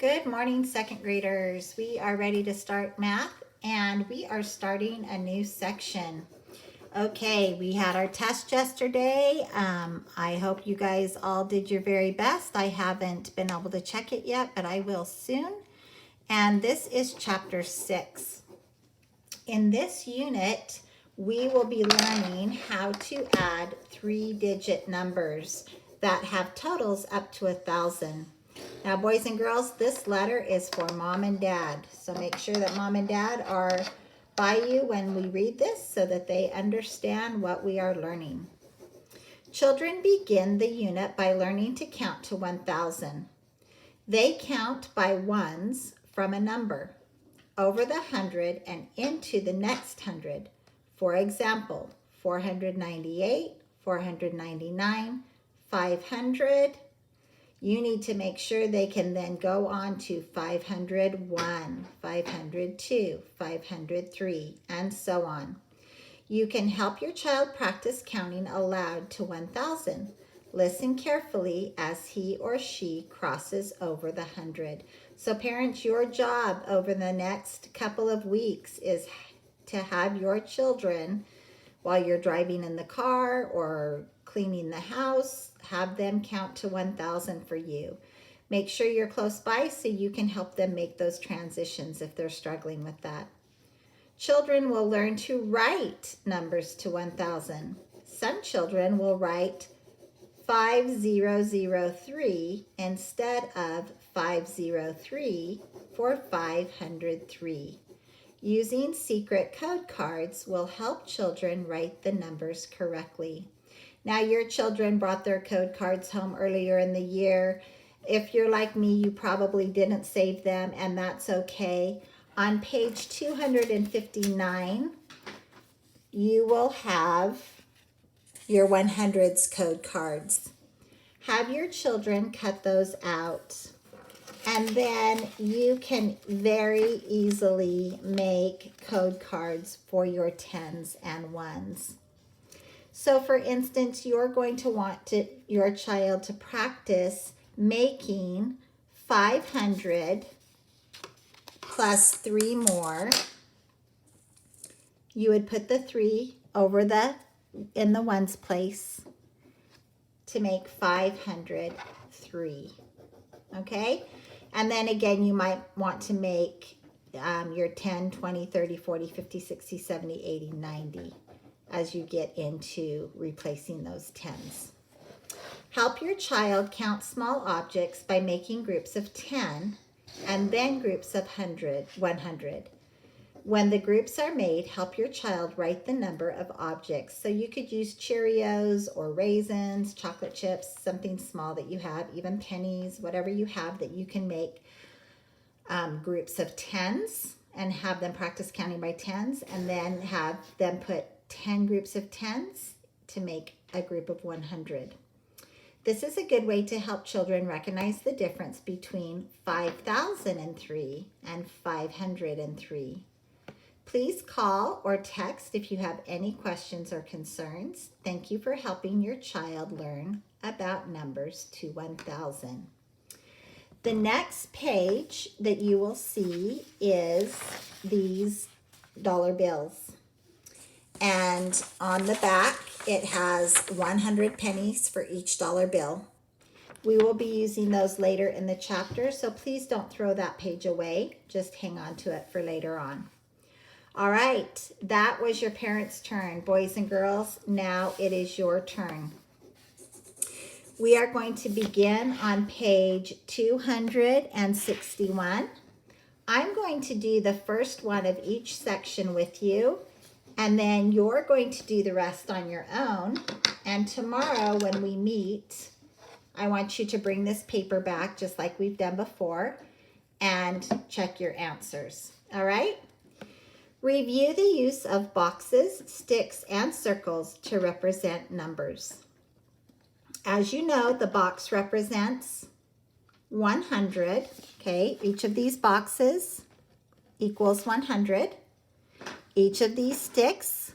Good morning, second graders. We are ready to start math and we are starting a new section. Okay, we had our test yesterday. I hope you guys all did your very best. I haven't been able to check it yet, but I will soon. And this is chapter 6. In this unit, we will be learning how to add 3-digit numbers that have totals up to 1,000. Now, boys and girls, this letter is for mom and dad. So make sure that mom and dad are by you when we read this so that they understand what we are learning. Children begin the unit by learning to count to 1,000. They count by ones from a number over the 100 and into the next 100. For example, 498, 499, 500. You need to make sure they can then go on to 501, 502, 503, and so on. You can help your child practice counting aloud to 1,000. Listen carefully as he or she crosses over the 100. So parents, your job over the next couple of weeks is to have your children, while you're driving in the car or cleaning the house, have them count to 1,000 for you. Make sure you're close by so you can help them make those transitions if they're struggling with that. Children will learn to write numbers to 1,000. Some children will write 5003 instead of 503 for 503. Using secret code cards will help children write the numbers correctly. Now, your children brought their code cards home earlier in the year. If you're like me, you probably didn't save them, and that's okay. On page 259, you will have your 100s code cards. Have your children cut those out. And then you can very easily make code cards for your 10s and 1s. So for instance, you're going to want your child to practice making 500 plus 3 more. You would put the 3 over in the ones place to make 503. Okay? And then again, you might want to make your 10, 20, 30, 40, 50, 60, 70, 80, 90 as you get into replacing those 10s. Help your child count small objects by making groups of 10 and then groups of 100. When the groups are made, help your child write the number of objects. So you could use Cheerios or raisins, chocolate chips, something small that you have, even pennies, whatever you have that you can make groups of 10s and have them practice counting by 10s, and then have them put 10 groups of 10s to make a group of 100. This is a good way to help children recognize the difference between 5,003 and 503. Please call or text if you have any questions or concerns. Thank you for helping your child learn about numbers to 1,000. The next page that you will see is these dollar bills. And on the back, it has 100 pennies for each dollar bill. We will be using those later in the chapter, so please don't throw that page away. Just hang on to it for later on. All right, that was your parents' turn. Boys and girls, now it is your turn. We are going to begin on page 261. I'm going to do the first one of each section with you, and then you're going to do the rest on your own. And tomorrow when we meet, I want you to bring this paper back just like we've done before and check your answers. All right? Review the use of boxes, sticks, and circles to represent numbers. As you know, the box represents 100. Okay, each of these boxes equals 100. Each of these sticks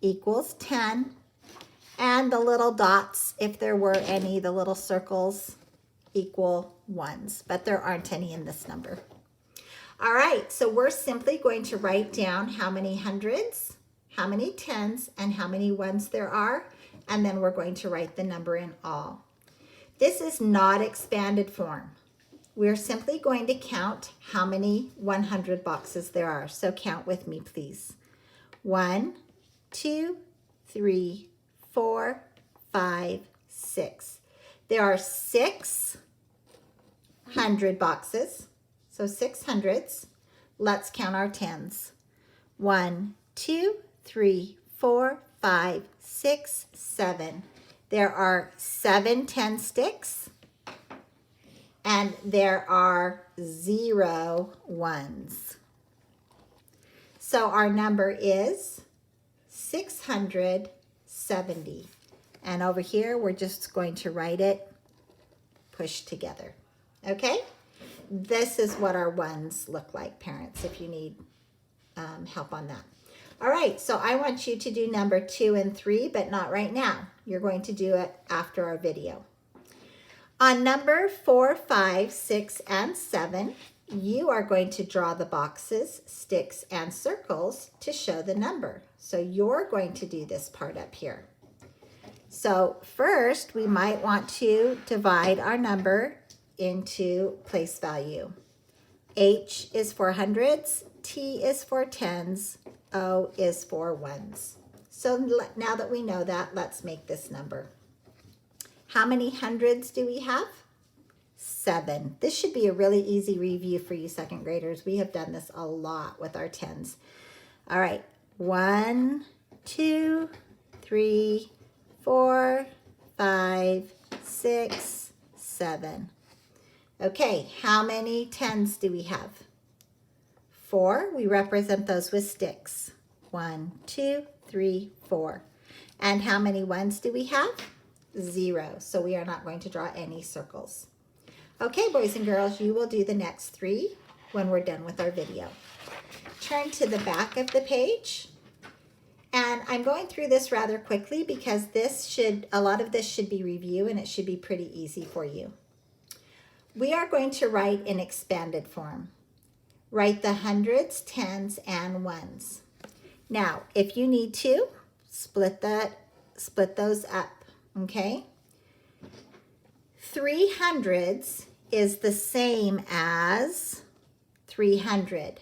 equals 10. And the little dots, if there were any, the little circles, equal ones, but there aren't any in this number. All right, so we're simply going to write down how many hundreds, how many tens, and how many ones there are, and then we're going to write the number in all. This is not expanded form. We're simply going to count how many 100 boxes there are. So count with me, please. 1, 2, 3, 4, 5, 6. There are 600 boxes. So 600s. Let's count our tens. 1, 2, 3, 4, 5, 6, 7. There are 7 10 sticks. And there are 0 ones. So our number is 670. And over here, we're just going to write it pushed together. Okay? This is what our ones look like, parents, if you need help on that. All right, so I want you to do number 2 and 3, but not right now. You're going to do it after our video. On number 4, 5, 6, and 7, you are going to draw the boxes, sticks, and circles to show the number. So you're going to do this part up here. So first, we might want to divide our number into place value. H is for hundreds, T is for tens, O is for ones. So now that we know that, let's make this number. How many hundreds do we have? 7. This should be a really easy review for you second graders. We have done this a lot with our tens. All right, 1, 2, 3, 4, 5, 6, 7. Okay, how many tens do we have? 4. We represent those with sticks. 1, 2, 3, 4. And how many ones do we have? 0. So we are not going to draw any circles. Okay, boys and girls, you will do the next 3 when we're done with our video. Turn to the back of the page. And I'm going through this rather quickly because a lot of this should be review and it should be pretty easy for you. We are going to write in expanded form. Write the hundreds, tens, and ones. Now, if you need to, split those up, okay? 300s is the same as 300.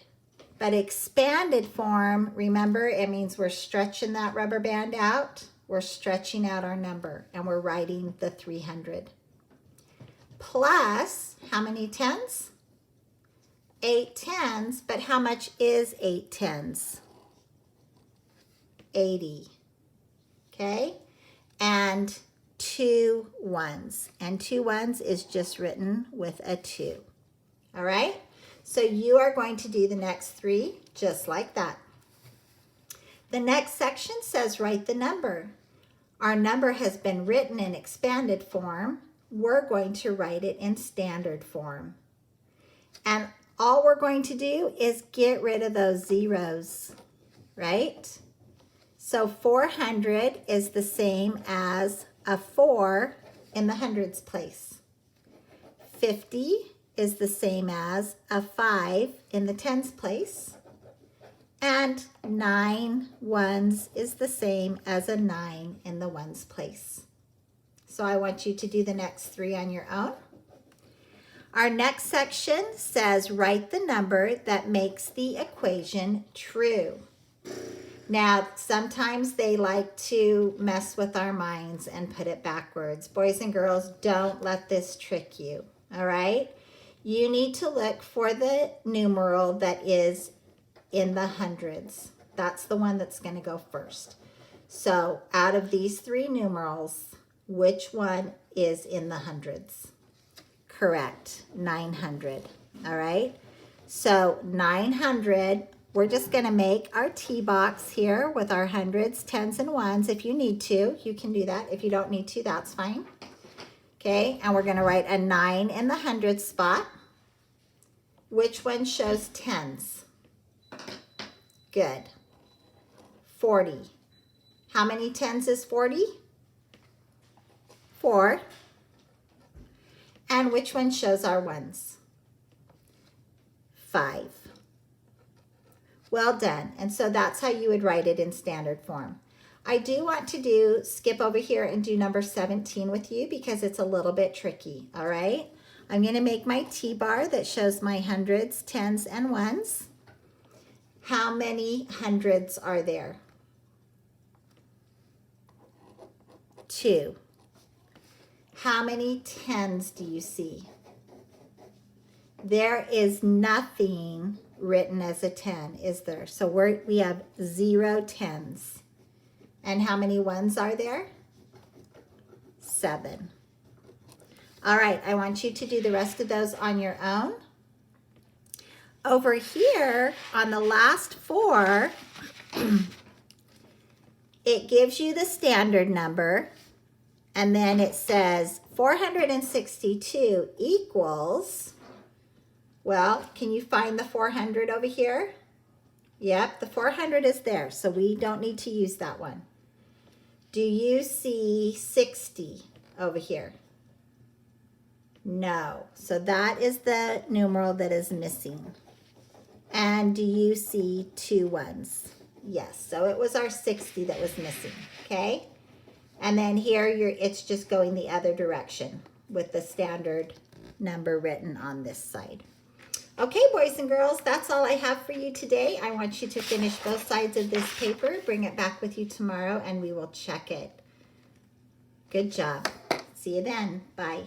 But expanded form, remember, it means we're stretching that rubber band out. We're stretching out our number, and we're writing the 300. Plus, how many tens? 8 tens, but how much is 8 tens? 80, okay? And 2 ones, and 2 ones is just written with a 2, all right? So you are going to do the next 3 just like that. The next section says write the number. Our number has been written in expanded form. We're going to write it in standard form. And all we're going to do is get rid of those zeros, right? So 400 is the same as a 4 in the hundreds place. 50 is the same as a 5 in the tens place. And 9 ones is the same as a 9 in the ones place. So I want you to do the next 3 on your own. Our next section says write the number that makes the equation true. Now, sometimes they like to mess with our minds and put it backwards. Boys and girls, don't let this trick you, all right? You need to look for the numeral that is in the hundreds. That's the one that's going to go first. So out of these 3 numerals, which one is in the hundreds? Correct, 900, all right? So 900, we're just going to make our T box here with our hundreds, tens, and ones. If you need to, you can do that. If you don't need to, that's fine. Okay, and we're going to write a 9 in the hundreds spot. Which one shows tens? Good. 40. How many tens is 40? 4. And which one shows our ones? 5. Well done. And so that's how you would write it in standard form. I do want to skip over here and do number 17 with you because it's a little bit tricky, all right? I'm going to make my T-bar that shows my hundreds, tens, and ones. How many hundreds are there? 2. How many tens do you see? There is nothing written as a 10, is there? So we have 0 tens. And how many ones are there? 7. All right, I want you to do the rest of those on your own. Over here on the last 4, it gives you the standard number, and then it says 462 equals, well, can you find the 400 over here? Yep, the 400 is there, so we don't need to use that one. Do you see 60 over here? No, so that is the numeral that is missing. And do you see 2 ones? Yes, so it was our 60 that was missing, okay? And then here it's just going the other direction with the standard number written on this side. Okay, boys and girls, that's all I have for you today. I want you to finish both sides of this paper, bring it back with you tomorrow, and we will check it. Good job. See you then. Bye.